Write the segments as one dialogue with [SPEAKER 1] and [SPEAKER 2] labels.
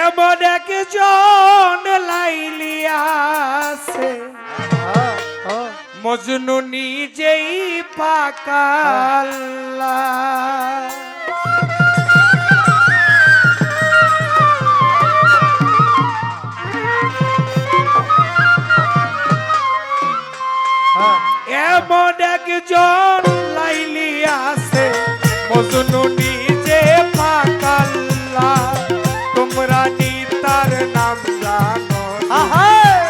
[SPEAKER 1] এমন একজন লাইলি আছে মজনু নিজেই পাকাল্লা এমন একজন লাইলি আছে মজনু নিজে পাকাল্লা তোমরা নিতার নাম জানো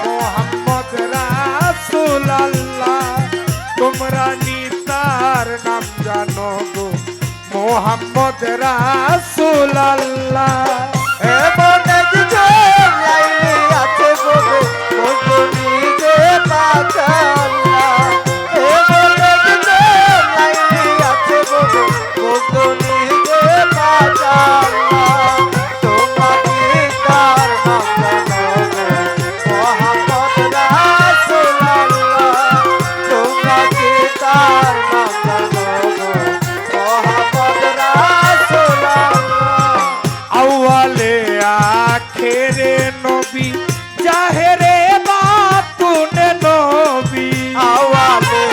[SPEAKER 1] মোহাম্মদ রাসূলুল্লাহ তোমরা নিতার নাম জানো গো মোহাম্মদ রাসূলুল্লাহ
[SPEAKER 2] এমন একজন লাইলি আছে গো মজনু নিজে পাকাল্লা এমন একজন লাইলি আছে গো মজনু নিজে পাকাল্লা তোমার তার নাম জানো মোহাম্মদ রাসূলুল্লাহ তোমরা কি তার নাম জানো মোহাম্মদ রাসূলুল্লাহ
[SPEAKER 1] আউয়ালে আখেরে নবী জাহেরে বাতুনে নবী
[SPEAKER 2] আওয়ালে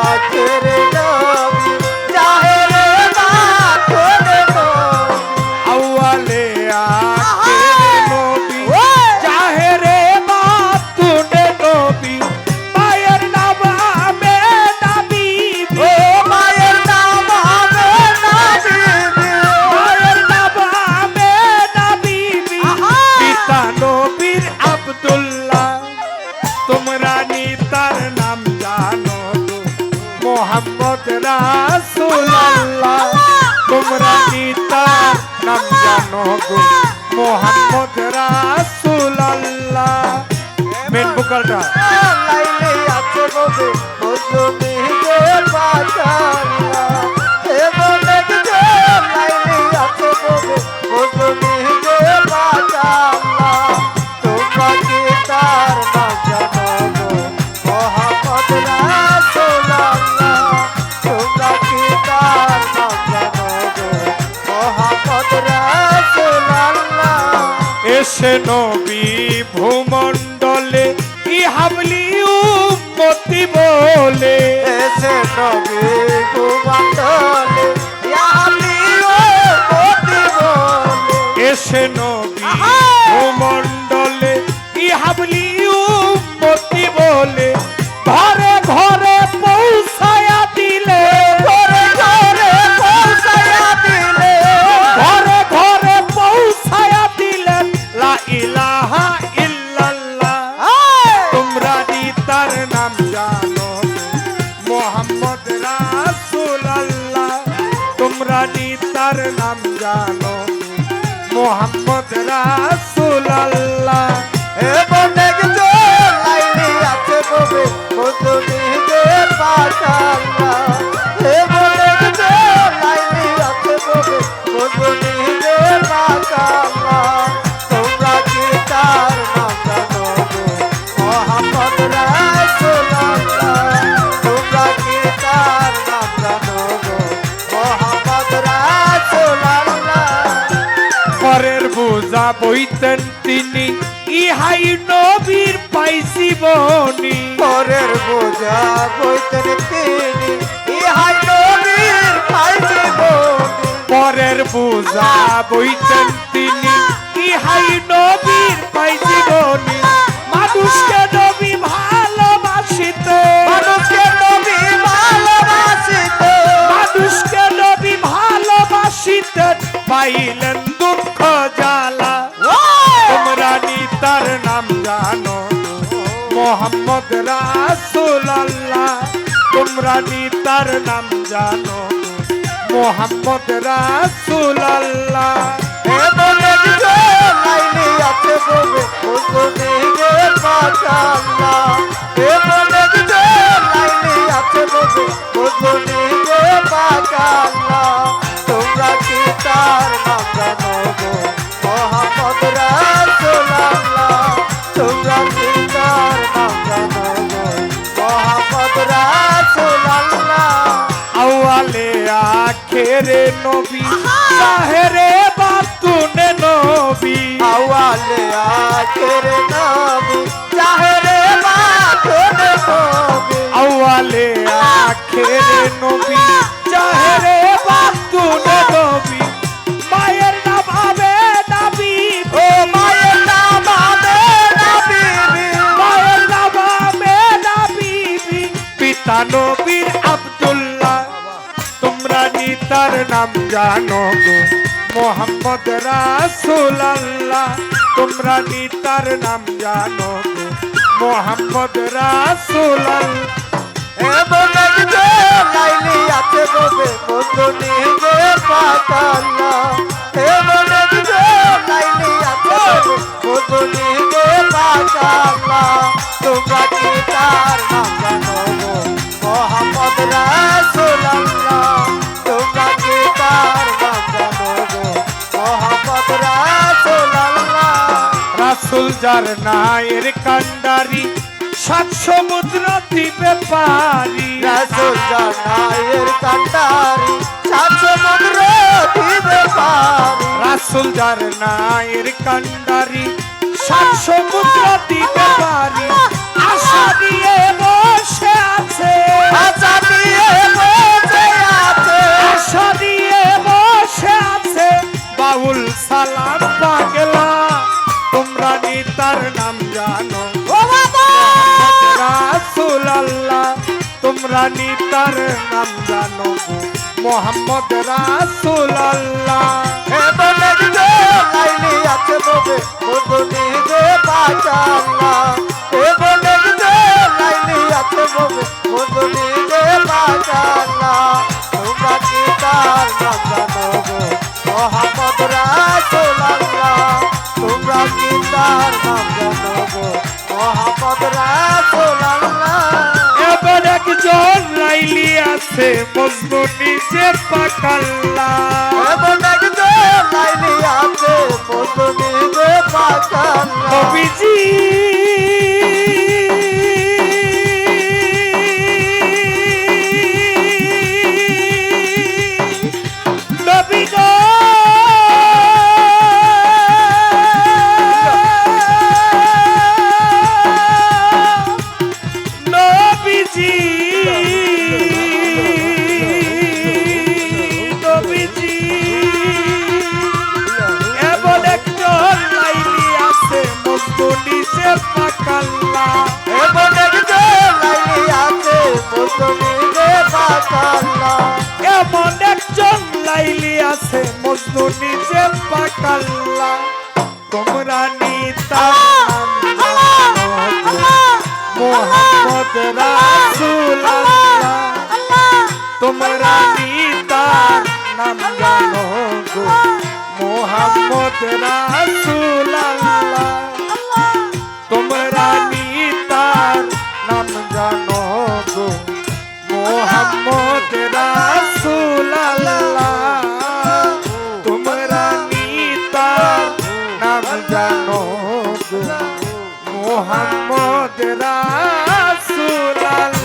[SPEAKER 2] আখেরে নবী জাহেরে বাতুনে নবী
[SPEAKER 1] আউয়ালে আখেরে নবী জাহেরে বাতুনে নবী মায়ের নাম আমেনা বিবি
[SPEAKER 2] মায়ের নাম আমেনা বিবি
[SPEAKER 1] মায়ের নাম আমেনা বিবি পিতা নবীর আব্দুল্লাহ তোমরা নিতার নাম জানো গো মোহাম্মদ রাসূলুল্লাহ তোমরা নিতার নাম জানো গো মোহাম্মদ রাসূলুল্লাহ মেন ভোকালটা
[SPEAKER 2] লাইলি আছে গো মজনু নিজে পাকাল্লা এমন একজন লাইলি আছে গো মজনু নিজে পাকাল্লা তোমরা কি তার নাম জানো মোহাম্মদ রাসূলুল্লাহ তোমরা কি তার নাম জানো মোহাম্মদ রাসূলুল্লাহ
[SPEAKER 1] এসে নবী ভূমণ্ডলে ইহাবলি উম্মতি বলে
[SPEAKER 2] এসে নবী কুমণ্ডলে ইয়ালি ও মতি বলে
[SPEAKER 1] এসে নবী ভূমণ্ডলে ইহাবলি উম্মতি বলে ঘরে ঘরে পৌঁছায়া দিলে
[SPEAKER 2] ঘরে ঘরে পৌঁছায়া দিলে
[SPEAKER 1] ঘরে ঘরে পৌঁছায়া দিলেন লা ইলাহা ইল্লাল্লাহ তোমরা নিতার নাম জানো মোহাম্মদ রাসূলুল্লাহ তোমরা নিতার নাম জানো মোহাম্মদ রাসূলুল্লাহ
[SPEAKER 2] এমন একজন লাইলি আছে গো মজনু নিজে পাকাল্লা এমন একজন লাইলি আছে গো মজনু নিজে পাকাল্লা তোমরা কি তার নাম জানো মোহাম্মদ রাসূলুল্লাহ তোমরা কি তার নাম জানো মোহাম্মদ রাসূলুল্লাহ
[SPEAKER 1] পরের বোঝা বইতেন তিনি ইহাই নবীর পাইছি বনি
[SPEAKER 2] পরের বোঝা বইতেন তিনি ইহাই নবীর পাইছি বনি
[SPEAKER 1] পরের বোঝা বইতেন তিনি ইহাই নবীর পাইছি বনি মানুষকে নবী ভালোবাসিত
[SPEAKER 2] মানুষকে নবী ভালোবাসিত
[SPEAKER 1] মানুষকে নবী ভালোবাসিতেন পাইলেন দুঃখ জ্বালা তোমরা নিতার নাম জানো মোহাম্মদ রাসূলুল্লাহ তোমরা নিতার নাম জানো মোহাম্মদ রাসূলুল্লাহ
[SPEAKER 2] এমন একজন লাইলি আছে গো মজনু নিজে পাকাল্লা এমন একজন লাইলি আছে গো মজনু নিজে পাকাল্লা তোমরা কি তার নাম জানো মোহাম্মদ রাসূলুল্লাহ তোমরা কি তার নাম জানো মোহাম্মদ রাসূলুল্লাহ
[SPEAKER 1] আউয়ালে আখেরে নবী জাহেরে বাতুনে নবী নবী
[SPEAKER 2] আওয়ালে আখের নবী জাহেরে বাতুন নবী
[SPEAKER 1] আওয়ালে আখেরে নবী জাহেরে বাতুন নবী মায়ের নাম আবে নবী
[SPEAKER 2] ও মায়ের নাম আবে নবী
[SPEAKER 1] মায়ের নাম আবে নবী পিতা নবীর আব্দুল্লাহ তোমরা নিতার নাম জানো গো মোহাম্মদ রাসূলুল্লাহ তোমরা নিতার নাম জানো গো মোহাম্মদ রাসূলুল্লাহ
[SPEAKER 2] এমন একজন লাইলি আছে ববে বন্ধুনি যে পাতাল্লা এমন একজন লাইলি আছে ববে বন্ধুনি যে পাতাল্লা তোমরা কি তার নাম জানো গো মোহাম্মদ রাসূলুল্লাহ তোমরা কি তার নাম জানো গো মোহাম্মদ রাসূলুল্লাহ
[SPEAKER 1] রাসূল যার নায়ের কান্ডারি সাত সমুদ্র দ্বীপে পারি
[SPEAKER 2] রাসূল জানায়ের কান্ডারি সাত সমুদ্র দিবে পারি
[SPEAKER 1] রাসূল যার নায়ের কান্ডারি সাত সমুদ্র দ্বীপে পারি আশা দিয়ে বসে আছে
[SPEAKER 2] আশা দিয়ে বসে আছে
[SPEAKER 1] আশা দিয়ে বসে আছে বাউল সালাম পাগলা তোমরা নিতার নাম জানো
[SPEAKER 2] ও বাবা
[SPEAKER 1] রাসূলুল্লাহ তোমরা নিতার নাম জানো গো মোহাম্মদ রাসূলুল্লাহ
[SPEAKER 2] এমন একজন লাইলি আছে ববে বন্ধুনি যে পাতাল্লা এমন একজন লাইলি আছে ববে বন্ধুনি যে পাতাল্লা তোমরা কি তার নাম জানো গো মোহাম্মদ রাসূলুল্লাহ তোমরা কি তার নাম জানো গো মোহাম্মদ রাসূলুল্লাহ
[SPEAKER 1] এবার একজন লাইলি আছে মজনু নিজে পাকাল্লা
[SPEAKER 2] এমন একজন লাইলি আছে বন্ধুনি যে পাতাল্লা
[SPEAKER 1] নবীজি নবী গো নবীজি নবীজি এমন একজন লাইলি আছে মজনু নিজে পাকাল্লা
[SPEAKER 2] এমন একজন লাইলি আছে বন্ধুনি যে পাতাল্লা
[SPEAKER 1] এমন একজন লাইলি আছে মজনু নিজে পাকাল্লা তোমরা নিতার নাম জানো গো মোহাম্মদ রাসূলুল্লাহ তোমরা নিতার নাম জানো গো মোহাম্মদ রাসূলুল্লাহ তোমরা নিতার নাম জানো গো মোহাম্মদ রাসূলুল্লাহ তোমরা নিতার নাম জানো গো মোহাম্মদ রাসূলুল্লাহ